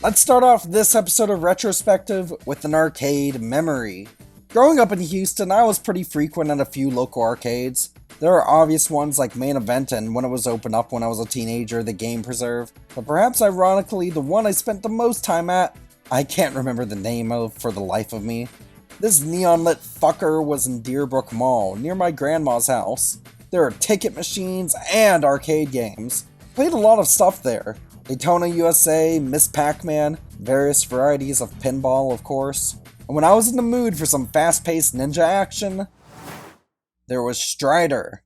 Let's start off this episode of Retrospective with an arcade memory. Growing up in Houston, I was pretty frequent at a few local arcades. There are obvious ones like Main Event and when it was opened up when I was a teenager, the Game Preserve. But perhaps ironically, the one I spent the most time at, I can't remember the name of for the life of me. This neon-lit fucker was in Deerbrook Mall, near my grandma's house. There are ticket machines and arcade games. Played a lot of stuff there. Daytona USA, Miss Pac-Man, various varieties of pinball, of course. And when I was in the mood for some fast-paced ninja action, there was Strider.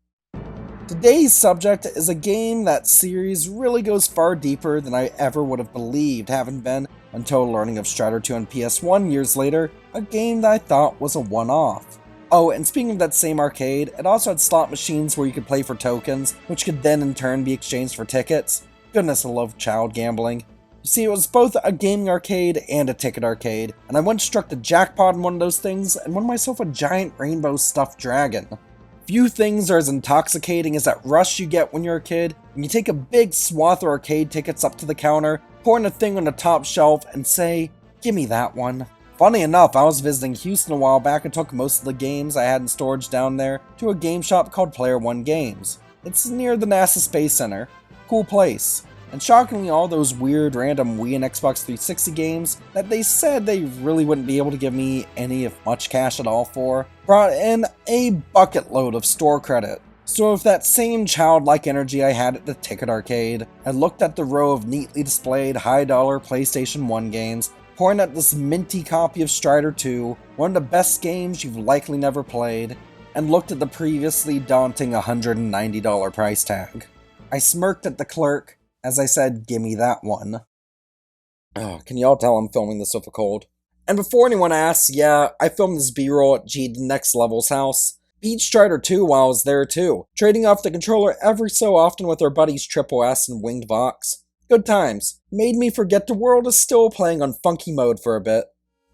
Today's subject is a game that series really goes far deeper than I ever would have believed, having been until learning of Strider 2 on PS1 years later, a game that I thought was a one-off. Oh, and speaking of that same arcade, it also had slot machines where you could play for tokens, which could then in turn be exchanged for tickets. Goodness, I love child gambling. You see, it was both a gaming arcade and a ticket arcade, and I once struck the jackpot in one of those things and won myself a giant rainbow stuffed dragon. Few things are as intoxicating as that rush you get when you're a kid, when you take a big swath of arcade tickets up to the counter, pour in a thing on the top shelf, and say, "Gimme that one." Funny enough, I was visiting Houston a while back and took most of the games I had in storage down there to a game shop called Player One Games. It's near the NASA Space Center. Cool place. And shockingly, all those weird random Wii and Xbox 360 games that they said they really wouldn't be able to give me any if much cash at all for, brought in a bucket load of store credit. So with that same childlike energy I had at the ticket arcade, I looked at the row of neatly displayed high-dollar PlayStation 1 games, pouring at this minty copy of Strider 2, one of the best games you've likely never played, and looked at the previously daunting $190 price tag. I smirked at the clerk as I said, "Gimme that one." Oh, can y'all tell I'm filming this with a cold? And before anyone asks, yeah, I filmed this B-roll at G Next Level's house. Beat Strider 2 while I was there too, trading off the controller every so often with our buddies Triple S and Winged Vox. Good times. Made me forget the world is still playing on funky mode for a bit.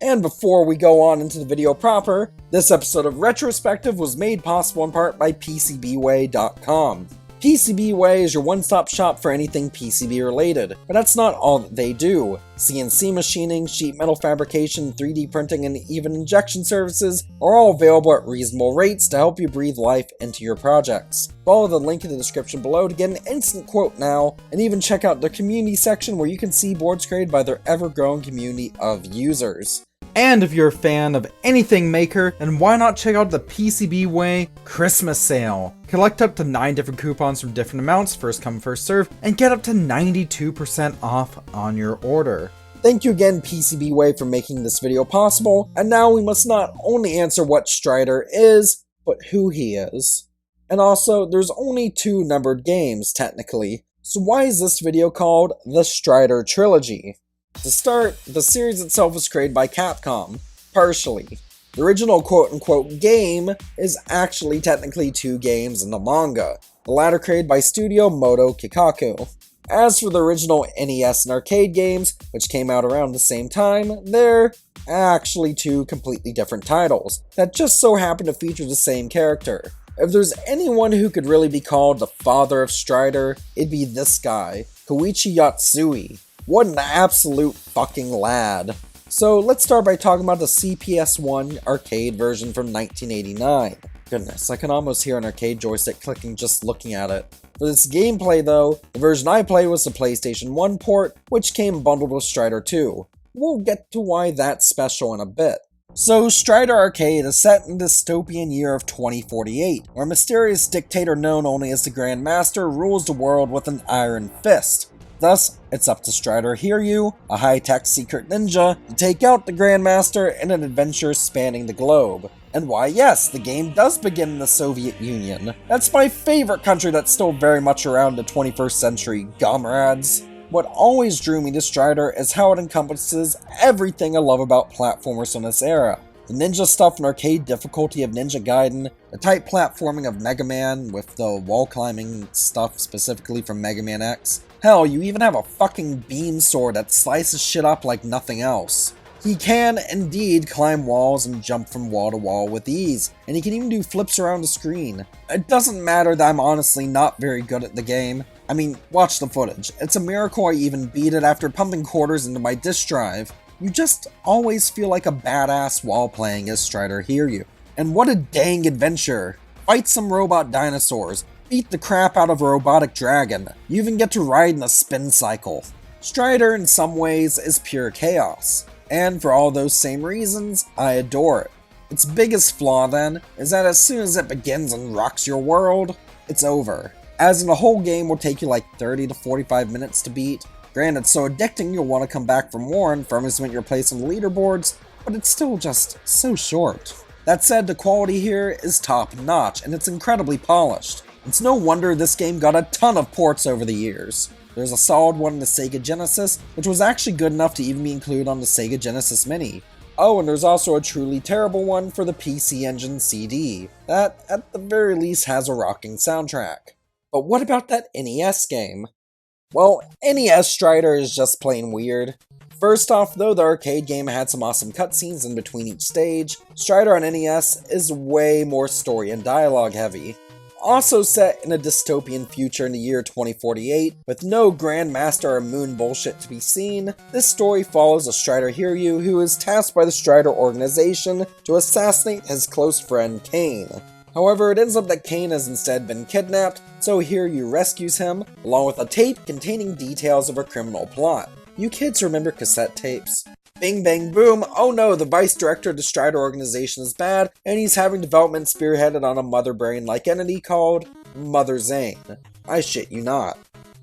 And before we go on into the video proper, this episode of Retrospective was made possible in part by PCBWay.com. PCBWay is your one-stop shop for anything PCB related, but that's not all that they do. CNC machining, sheet metal fabrication, 3D printing, and even injection services are all available at reasonable rates to help you breathe life into your projects. Follow the link in the description below to get an instant quote now, and even check out their community section where you can see boards created by their ever-growing community of users. And if you're a fan of anything Maker, then why not check out the PCBWay Christmas sale? Collect up to 9 different coupons from different amounts, first come first serve, and get up to 92% off on your order. Thank you again PCBWay for making this video possible, and now we must not only answer what Strider is, but who he is. And also, there's only 2 numbered games, technically, so why is this video called the Strider Trilogy? To start, the series itself was created by Capcom, partially. The original quote-unquote game is actually technically 2 games in the manga, the latter created by Studio Moto Kikaku. As for the original NES and arcade games, which came out around the same time, they're actually 2 completely different titles that just so happen to feature the same character. If there's anyone who could really be called the father of Strider, it'd be this guy, Koichi Yatsui. What an absolute fucking lad. So let's start by talking about the CPS-1 arcade version from 1989. Goodness, I can almost hear an arcade joystick clicking just looking at it. For this gameplay though, the version I played was the PlayStation 1 port, which came bundled with Strider 2. We'll get to why that's special in a bit. So Strider Arcade is set in the dystopian year of 2048, where a mysterious dictator known only as the Grand Master rules the world with an iron fist. Thus, it's up to Strider Hiryu, a high-tech secret ninja, to take out the Grandmaster in an adventure spanning the globe. And why yes, the game does begin in the Soviet Union. That's my favorite country that's still very much around the 21st century, comrades. What always drew me to Strider is how it encompasses everything I love about platformers from this era. The ninja stuff and arcade difficulty of Ninja Gaiden, the tight platforming of Mega Man with the wall climbing stuff specifically from Mega Man X. Hell, you even have a fucking beam sword that slices shit up like nothing else. He can, indeed, climb walls and jump from wall to wall with ease, and he can even do flips around the screen. It doesn't matter that I'm honestly not very good at the game. I mean, watch the footage. It's a miracle I even beat it after pumping quarters into my disk drive. You just always feel like a badass while playing as Strider Hiryu. And what a dang adventure! Fight some robot dinosaurs, beat the crap out of a robotic dragon, you even get to ride in a spin cycle. Strider in some ways is pure chaos, and for all those same reasons, I adore it. Its biggest flaw then, is that as soon as it begins and rocks your world, it's over. As in the whole game will take you like 30 to 45 minutes to beat. Granted, so addicting you'll want to come back for more and firmament your place on the leaderboards, but it's still just so short. That said, the quality here is top notch, and it's incredibly polished. It's no wonder this game got a ton of ports over the years. There's a solid one in the Sega Genesis, which was actually good enough to even be included on the Sega Genesis Mini. Oh, and there's also a truly terrible one for the PC Engine CD, that at the very least has a rocking soundtrack. But what about that NES game? Well, NES Strider is just plain weird. First off, though the arcade game had some awesome cutscenes in between each stage, Strider on NES is way more story and dialogue heavy. Also set in a dystopian future in the year 2048, with no Grandmaster or Moon bullshit to be seen, this story follows a Strider Hiryu who is tasked by the Strider organization to assassinate his close friend Kane. However, it ends up that Kane has instead been kidnapped, so Hiryu rescues him, along with a tape containing details of a criminal plot. You kids remember cassette tapes? Bing bang boom, oh no, the vice director of the Strider organization is bad, and he's having development spearheaded on a mother brain-like entity called Mother Zane. I shit you not.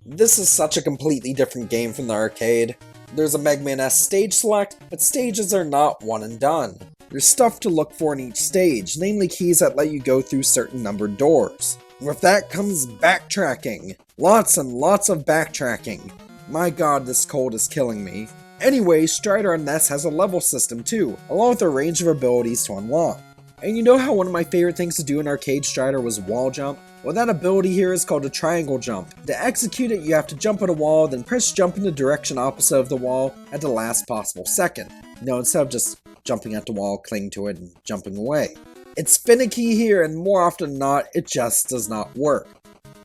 This is such a completely different game from the arcade. There's a Mega Man-esque stage select, but stages are not one and done. There's stuff to look for in each stage, namely keys that let you go through certain numbered doors. With that comes backtracking. Lots and lots of backtracking. My god, this cold is killing me. Anyway, Strider on NES has a level system too, along with a range of abilities to unlock. And you know how one of my favorite things to do in arcade Strider was wall jump? Well, that ability here is called a triangle jump. To execute it, you have to jump at a wall, then press jump in the direction opposite of the wall at the last possible second. Instead of just jumping at the wall, clinging to it, and jumping away. It's finicky here, and more often than not, it just does not work.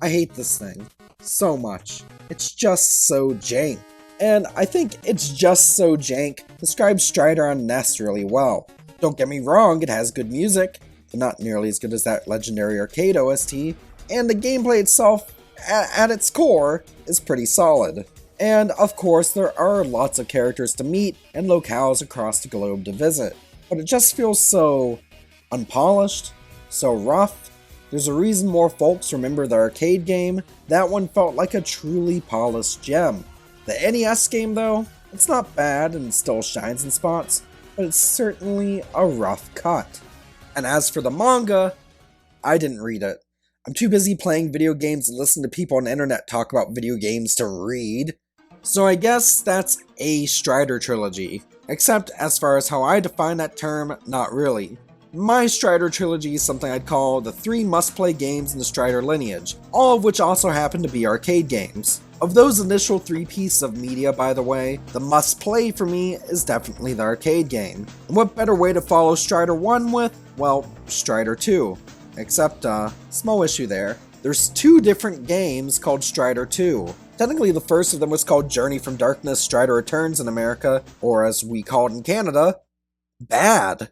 I hate this thing so much. It's just so jank. And I think "it's just so jank" describes Strider on NES really well. Don't get me wrong, it has good music, but not nearly as good as that legendary arcade OST, and the gameplay itself, at its core, is pretty solid. And of course, there are lots of characters to meet and locales across the globe to visit, but it just feels so unpolished, so rough. There's a reason more folks remember the arcade game. That one felt like a truly polished gem. The NES game though, it's not bad and still shines in spots, but it's certainly a rough cut. And as for the manga, I didn't read it. I'm too busy playing video games and listening to people on the internet talk about video games to read. So I guess that's a Strider trilogy. Except as far as how I define that term, not really. My Strider trilogy is something I'd call the 3 must-play games in the Strider lineage, all of which also happen to be arcade games. Of those initial 3 pieces of media, by the way, the must-play for me is definitely the arcade game. And what better way to follow Strider 1 with? Well, Strider 2. Except, small issue there. There's 2 different games called Strider 2. Technically, the first of them was called Journey from Darkness Strider Returns in America, or as we call it in Canada, Bad.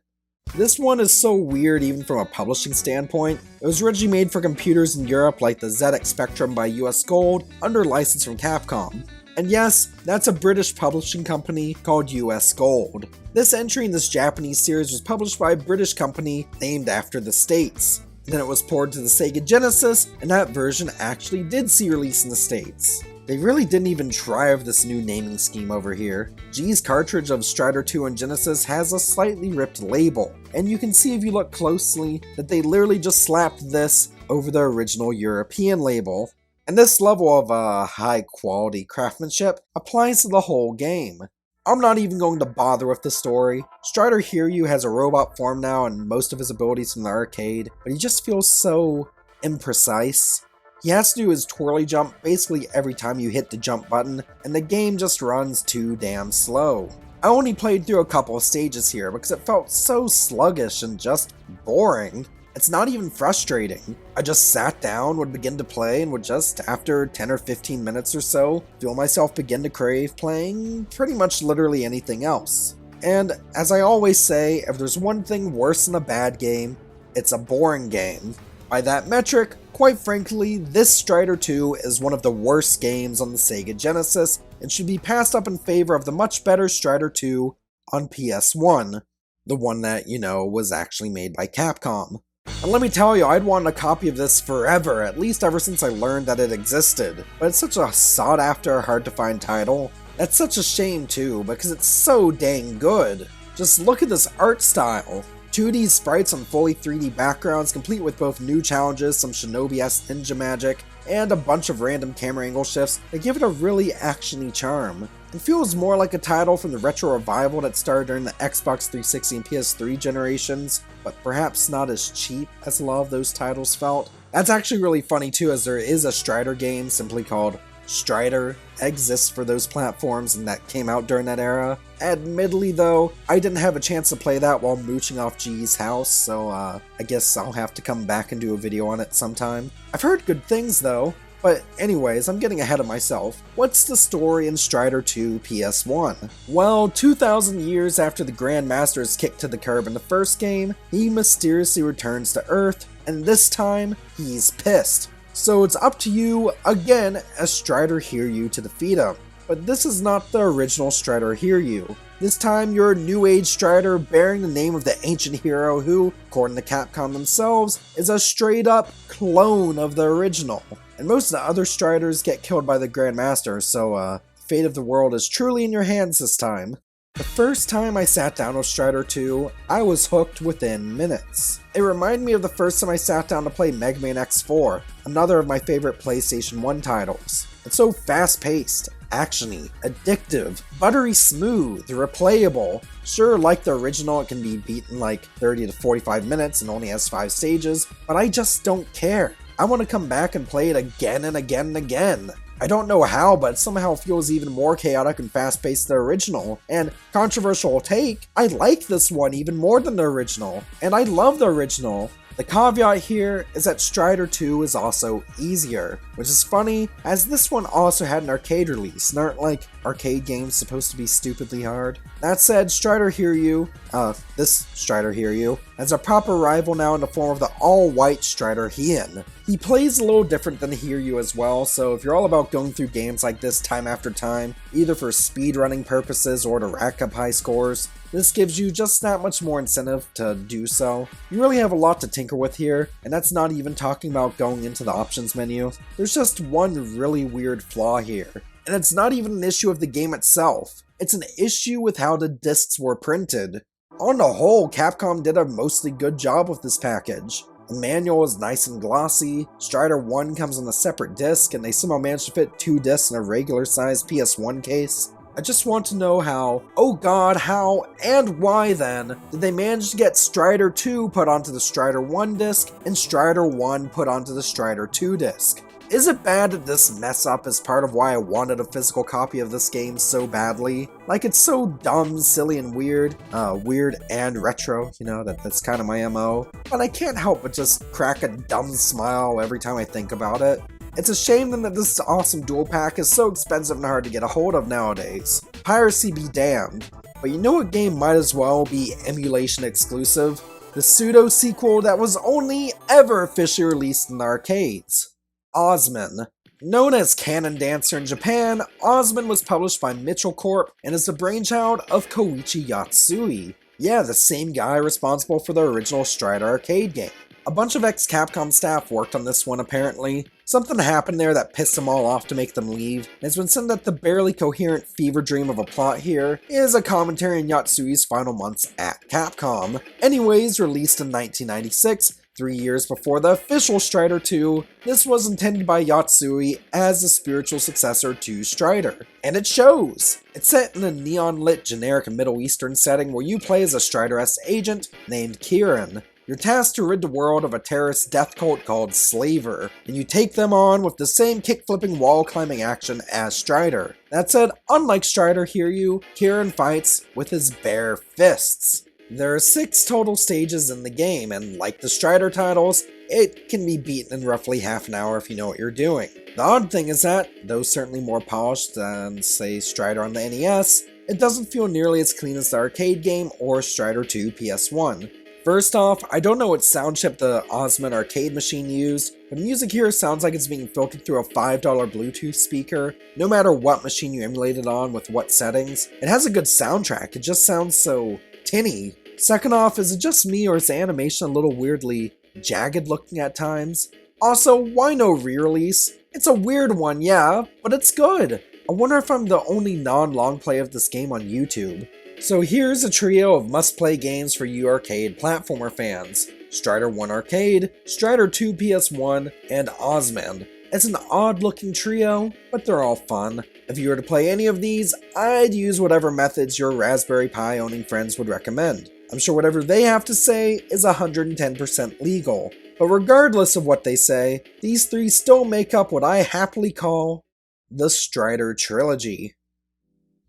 This one is so weird even from a publishing standpoint. It was originally made for computers in Europe like the ZX Spectrum by US Gold, under license from Capcom. And yes, that's a British publishing company called US Gold. This entry in this Japanese series was published by a British company named after the States. Then it was ported to the Sega Genesis, and that version actually did see release in the States. They really didn't even try with this new naming scheme over here. G's cartridge of Strider 2 on Genesis has a slightly ripped label, and you can see if you look closely that they literally just slapped this over the original European label. And this level of high quality craftsmanship applies to the whole game. I'm not even going to bother with the story. Strider Hiryu has a robot form now and most of his abilities from the arcade, but he just feels so imprecise. He has to do his twirly jump basically every time you hit the jump button, and the game just runs too damn slow. I only played through a couple of stages here because it felt so sluggish and just boring. It's not even frustrating. I just sat down, would begin to play, and would just, after 10 or 15 minutes or so, feel myself begin to crave playing pretty much literally anything else. And as I always say, if there's one thing worse than a bad game, it's a boring game. By that metric, quite frankly, this Strider 2 is one of the worst games on the Sega Genesis and should be passed up in favor of the much better Strider 2 on PS1, the one that, was actually made by Capcom. And let me tell you, I'd wanted a copy of this forever, at least ever since I learned that it existed. But it's such a sought-after, hard-to-find title. That's such a shame too, because it's so dang good. Just look at this art style. 2D sprites on fully 3D backgrounds, complete with both new challenges, some shinobi-esque ninja magic, and a bunch of random camera angle shifts that give it a really action-y charm. It feels more like a title from the retro revival that started during the Xbox 360 and PS3 generations, but perhaps not as cheap as a lot of those titles felt. That's actually really funny too, as there is a Strider game simply called Strider that exists for those platforms and that came out during that era. Admittedly though, I didn't have a chance to play that while mooching off G's house, so I guess I'll have to come back and do a video on it sometime. I've heard good things though. But anyways, I'm getting ahead of myself. What's the story in Strider 2 PS1? Well, 2,000 years after the Grand Master is kicked to the curb in the first game, he mysteriously returns to Earth, and this time, he's pissed. So it's up to you, again, as Strider Hiryu to defeat him. But this is not the original Strider Hiryu. This time, you're a new age Strider bearing the name of the ancient hero who, according to Capcom themselves, is a straight up clone of the original. And most of the other Striders get killed by the Grand Master, so the fate of the world is truly in your hands this time. The first time I sat down with Strider 2, I was hooked within minutes. It reminded me of the first time I sat down to play Mega Man X4, another of my favorite PlayStation 1 titles. It's so fast-paced, action-y, addictive, buttery smooth, replayable. Sure, like the original, it can be beaten like 30 to 45 minutes and only has 5 stages, but I just don't care. I want to come back and play it again and again and again. I don't know how, but it somehow feels even more chaotic and fast-paced than the original. And controversial take, I like this one even more than the original. And I love the original. The caveat here is that Strider 2 is also easier, which is funny, as this one also had an arcade release, and aren't like arcade games supposed to be stupidly hard? That said, Strider Hiryu, this Strider Hiryu, has a proper rival now in the form of the all-white Strider Hien. He plays a little different than Hiryu as well, so if you're all about going through games like this time after time, either for speedrunning purposes or to rack up high scores, this gives you just that much more incentive to do so. You really have a lot to tinker with here, and that's not even talking about going into the options menu. There's just one really weird flaw here, and it's not even an issue of the game itself. It's an issue with how the discs were printed. On the whole, Capcom did a mostly good job with this package. The manual is nice and glossy, Strider 1 comes on a separate disc, and they somehow managed to fit 2 discs in a regular-sized PS1 case. I just want to know how, oh god, how, and why then, did they manage to get Strider 2 put onto the Strider 1 disc, and Strider 1 put onto the Strider 2 disc? Is it bad that this mess up is part of why I wanted a physical copy of this game so badly? Like, it's so dumb, silly, and weird. Weird and retro, that's kind of my MO. But I can't help but just crack a dumb smile every time I think about it. It's a shame then that this awesome dual pack is so expensive and hard to get a hold of nowadays. Piracy be damned. But you know what game might as well be emulation exclusive? The pseudo-sequel that was only ever officially released in the arcades. Osman. Known as Cannon Dancer in Japan, Osman was published by Mitchell Corp and is the brainchild of Koichi Yatsui. Yeah, the same guy responsible for the original Strider arcade game. A bunch of ex-Capcom staff worked on this one apparently. Something happened there that pissed them all off to make them leave, and it's been said that the barely coherent fever dream of a plot here is a commentary on Yatsui's final months at Capcom. Anyways, released in 1996, 3 years before the official Strider 2, this was intended by Yatsui as the spiritual successor to Strider. And it shows! It's set in a neon-lit generic Middle Eastern setting where you play as a Strider-esque agent named Kieran. You're tasked to rid the world of a terrorist death cult called Slaver, and you take them on with the same kick-flipping wall-climbing action as Strider. That said, unlike Strider Hiryu, Kieran fights with his bare fists. There are 6 total stages in the game, and like the Strider titles, it can be beaten in roughly half an hour if you know what you're doing. The odd thing is that, though certainly more polished than, say, Strider on the NES, it doesn't feel nearly as clean as the arcade game or Strider 2 PS1. First off, I don't know what sound chip the Osman arcade machine used, but music here sounds like it's being filtered through a $5 Bluetooth speaker, no matter what machine you emulate it on with what settings. It has a good soundtrack, it just sounds so tinny. Second off, is it just me or is the animation a little weirdly jagged looking at times? Also, why no re-release? It's a weird one, yeah, but it's good. I wonder if I'm the only non-long play of this game on YouTube. So here's a trio of must-play games for you arcade platformer fans. Strider 1 Arcade, Strider 2 PS1, and Osman. It's an odd-looking trio, but they're all fun. If you were to play any of these, I'd use whatever methods your Raspberry Pi owning friends would recommend. I'm sure whatever they have to say is 110% legal. But regardless of what they say, these 3 still make up what I happily call the Strider Trilogy.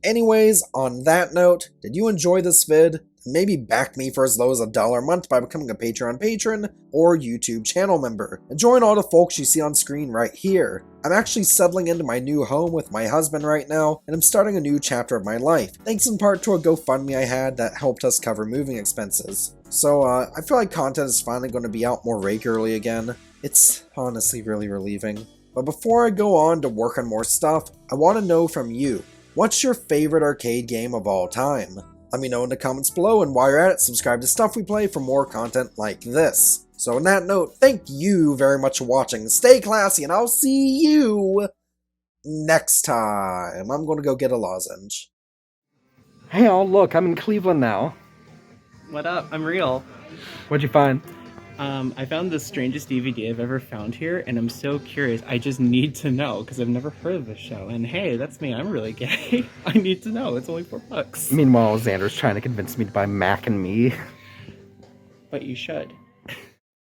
Anyways, on that note, did you enjoy this vid? Maybe back me for as low as $1 a month by becoming a Patreon patron or YouTube channel member, and join all the folks you see on screen right here. I'm actually settling into my new home with my husband right now, and I'm starting a new chapter of my life, thanks in part to a GoFundMe I had that helped us cover moving expenses. So I feel like content is finally going to be out more regularly again. It's honestly really relieving. But before I go on to work on more stuff, I want to know from you, what's your favorite arcade game of all time? Let me know in the comments below, and while you're at it, subscribe to Stuff We Play for more content like this. So on that note, thank you very much for watching, stay classy, and I'll see you next time. I'm gonna go get a lozenge. Hey all, look, I'm in Cleveland now. What up? I'm real. What'd you find? I found the strangest DVD I've ever found here, and I'm so curious. I just need to know, because I've never heard of this show. And hey, that's me. I'm really gay. I need to know. It's only $4. Meanwhile, Xander's trying to convince me to buy Mac and Me. But you should.